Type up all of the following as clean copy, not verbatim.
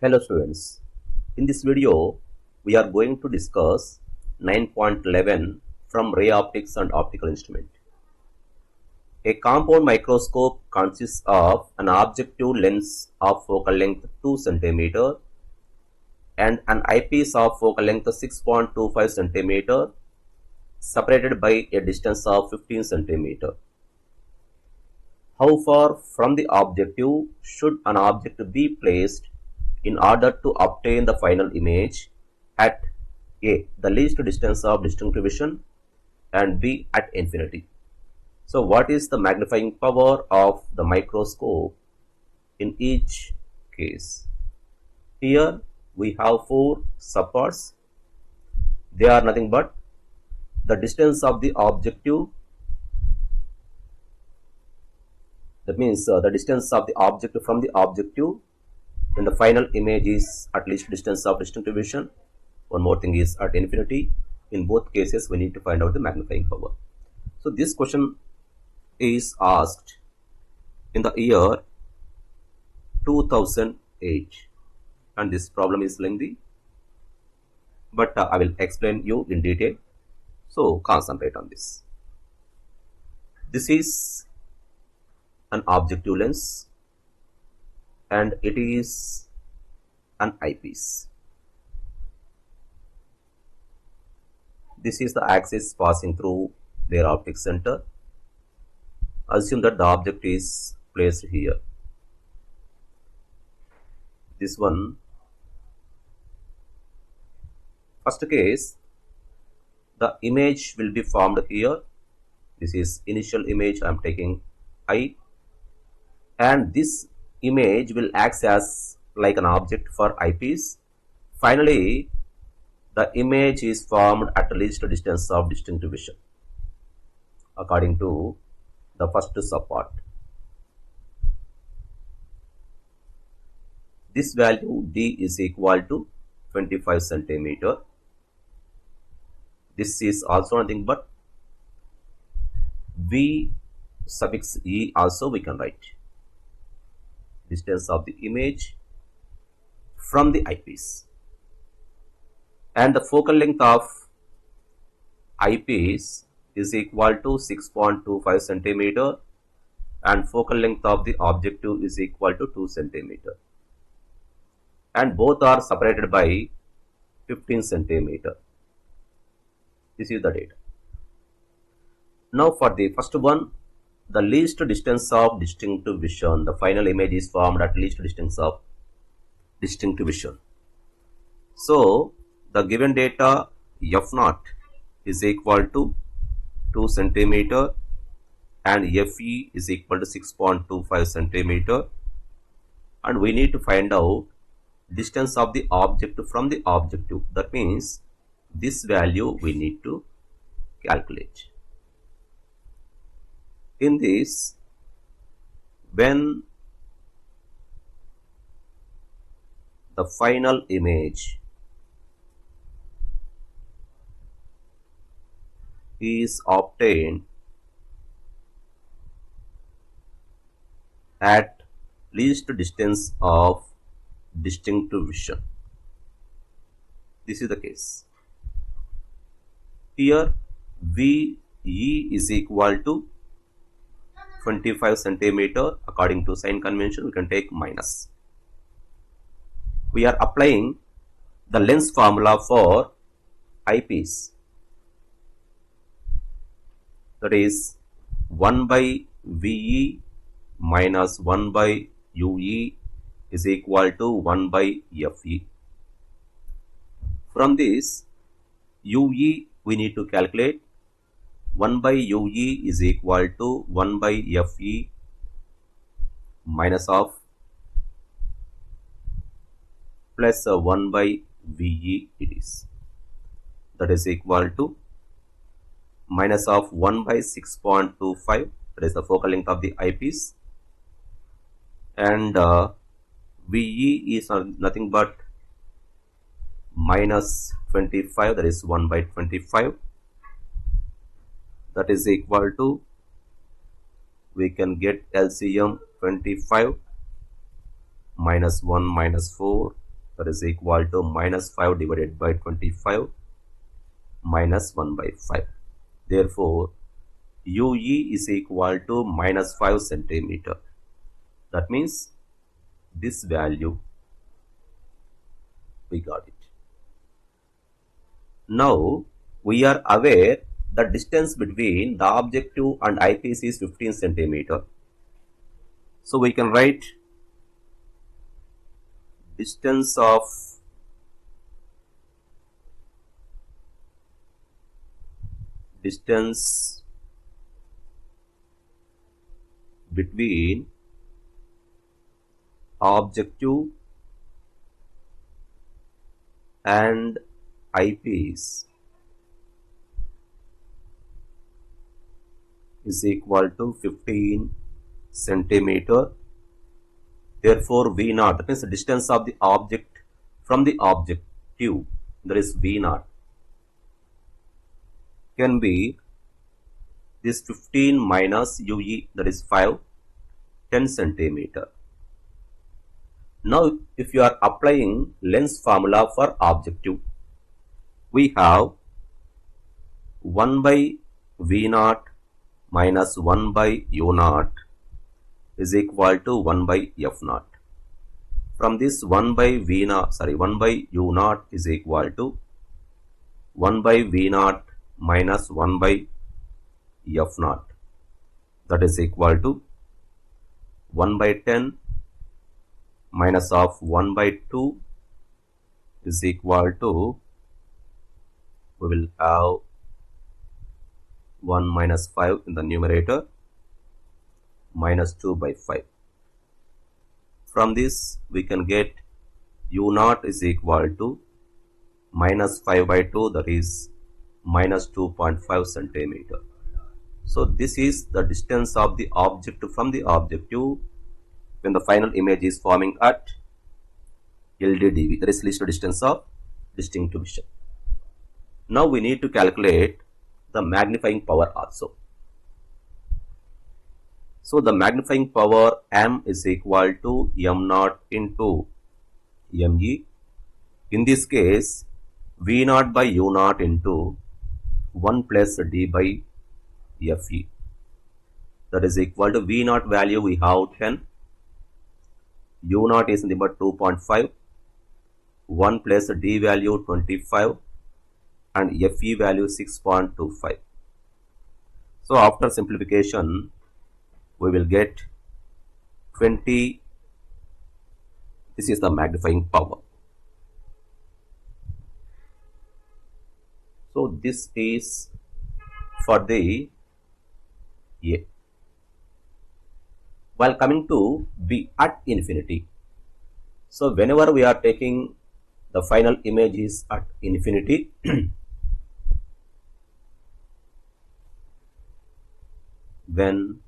Hello students, in this video we are going to discuss 9.11 from ray optics and optical instrument. A compound microscope consists of an objective lens of focal length 2 cm and an eyepiece of focal length 6.25 cm separated by a distance of 15 cm. How far from the objective should an object be placed in order to obtain the final image at A, the least distance of distinctive vision, and B, at infinity. So what is the magnifying power of the microscope in each case? Here we have four subparts. They are nothing but the distance of the objective, that means the distance of the object from the objective, and the final image is at least distance of distinctive vision. One more thing is at infinity. In both cases we need to find out the magnifying power. So this question is asked in the year 2008 and this problem is lengthy, but I will explain you in detail, so concentrate on this. This is an objective lens and it is an eyepiece. This is the axis passing through their optic center. Assume that the object is placed here. This one, first case, the image will be formed here. This is initial image I am taking I, and this image will act as like an object for eyepiece. Finally, the image is formed at least distance of distinctive vision according to the first subpart. This value D is equal to 25 centimeter. This is also nothing but V suffix E also we can write. Distance of the image from the eyepiece, and the focal length of eyepiece is equal to 6.25 centimeter and focal length of the objective is equal to 2 centimeter, and both are separated by 15 centimeter. This is the data. Now for the first one, the least distance of distinctive vision, the final image is formed at least distance of distinctive vision. So the given data F0 is equal to 2 centimeter and Fe is equal to 6.25 centimeter, and we need to find out distance of the object from the objective. That means this value we need to calculate. In this, when the final image is obtained at least distance of distinctive vision, this is the case. Here VE is equal to 25 centimeter. According to sign convention we can take minus. We are applying the lens formula for eyepiece, that is 1 by VE minus 1 by UE is equal to 1 by FE. From this UE we need to calculate. 1 by UE is equal to 1 by FE minus of plus 1 by VE it is, that is equal to minus of 1 by 6.25, that is the focal length of the eyepiece, and VE is nothing but minus 25, that is 1 by 25, that is equal to, we can get LCM 25 minus 1 minus 4 that is equal to minus 5 divided by 25 minus 1 by 5. Therefore, UE is equal to minus 5 centimeter. That means this value we got it. Now we are aware the distance between the objective and eyepiece is 15 centimeter. So we can write distance between objective and eyepiece is equal to 15 centimeter. Therefore, V naught, that means the distance of the object from the objective, that is V naught, can be this 15 minus UE, that is 5, 10 centimeter. Now, if you are applying lens formula for objective, we have 1 by V naught minus 1 by U naught is equal to 1 by F naught. From this 1 by U naught is equal to 1 by V naught minus 1 by F naught, that is equal to 1 by 10 minus of 1 by 2 is equal to, we will have 1 minus 5 in the numerator, minus 2 by 5. From this we can get U naught is equal to minus 5 by 2, that is minus 2.5 centimeter. So this is the distance of the object from the objective when the final image is forming at LDDV, that is least distance of distinct vision. Now we need to calculate the magnifying power also. So the magnifying power M is equal to M naught into ME. In this case, V naught by U naught into 1 plus D by FE. That is equal to V naught value we have 10. U naught is number 2.5, 1 plus D value 25 and FE value 6.25. So after simplification we will get 20. This is the magnifying power. So this is for the A. While coming to B at infinity. So whenever we are taking the final image is at infinity, when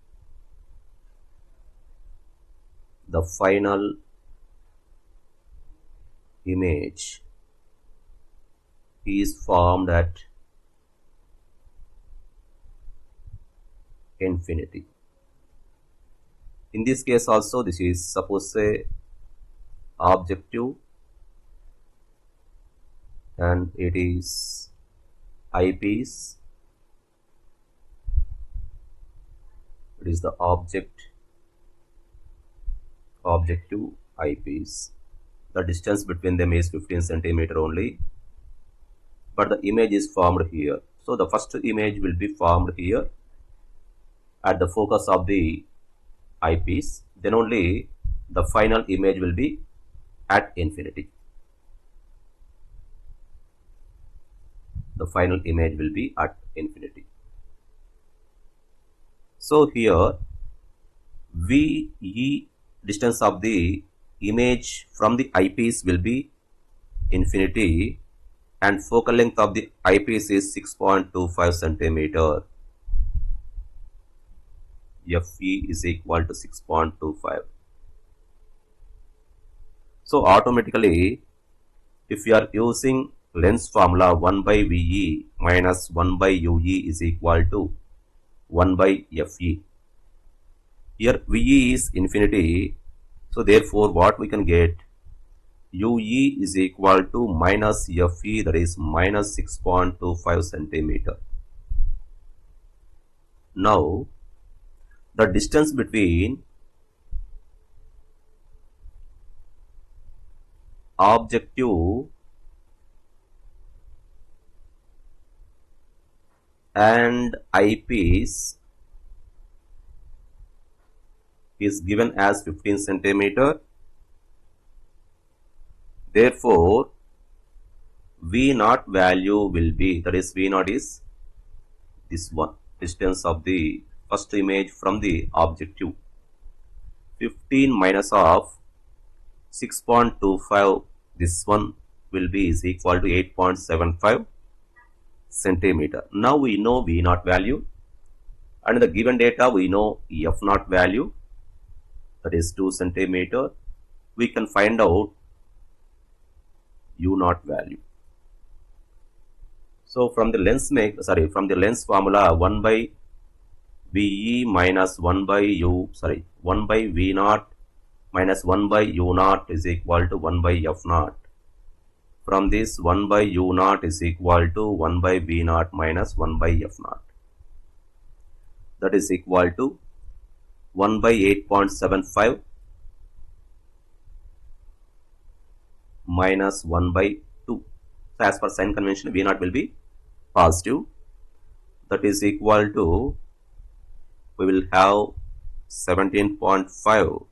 the final image is formed at infinity. In this case also, this is suppose say objective and it is eyepiece. It is the objective eyepiece. The distance between them is 15 centimeter only, but the image is formed here. So the first image will be formed here at the focus of the eyepiece, then only the final image will be at infinity. The final image will be at infinity. So here VE, distance of the image from the eyepiece will be infinity and focal length of the eyepiece is 6.25 centimeter. FE is equal to 6.25. So automatically, if you are using lens formula, 1 by VE minus 1 by UE is equal to 1 by FE. Here VE is infinity, so therefore what we can get, UE is equal to minus FE, that is minus 6.25 centimeter. Now, the distance between objective and eyepiece is given as 15 centimeter. Therefore, V naught value will be, that is V naught is this one, distance of the first image from the objective. 15 minus of 6.25, this one will be is equal to 8.75 centimeter. Now we know V naught value, and in the given data we know F naught value, that is 2 centimeter. We can find out U naught value. So from the lens formula, 1 by VE minus 1 by V naught minus 1 by U naught is equal to 1 by F naught. From this, 1 by U naught is equal to 1 by V naught minus 1 by F naught. That is equal to 1 by 8.75 minus 1 by 2. So as per sign convention, V naught will be positive. That is equal to, we will have 17.5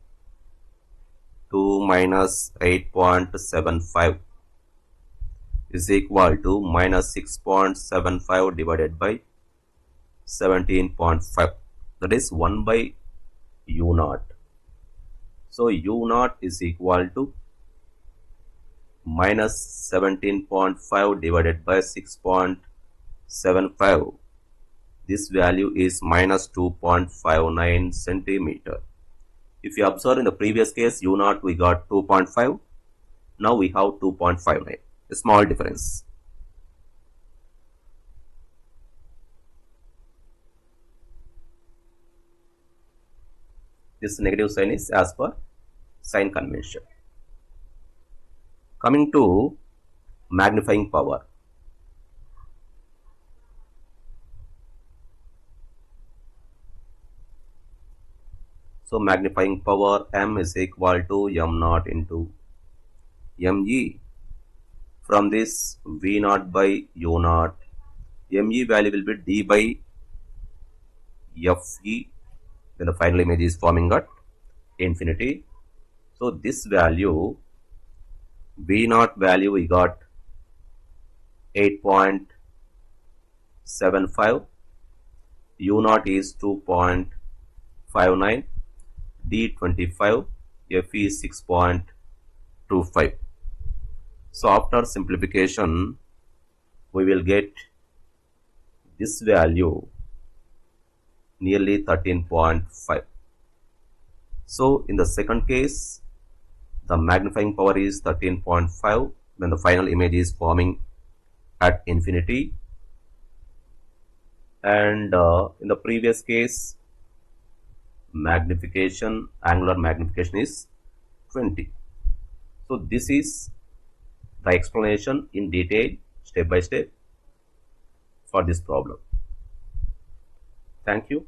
2 minus 8.75 is equal to minus 6.75 divided by 17.5, that is 1 by U naught. So U naught is equal to minus 17.5 divided by 6.75. This value is minus 2.59 centimeter. If you observe in the previous case, U naught we got 2.5. Now we have 2.59. A small difference. This negative sign is as per sign convention. Coming to magnifying power. So magnifying power M is equal to M naught into ME. From this, V naught by U naught, ME value will be D by FE, then the final image is forming at infinity. So this value, V naught value we got 8.75, U naught is 2.59, D 25, FE is 6.25. So after simplification, we will get this value nearly 13.5. So in the second case, the magnifying power is 13.5 when the final image is forming at infinity, and in the previous case, angular magnification is 20. So this is the explanation in detail, step by step, for this problem. Thank you.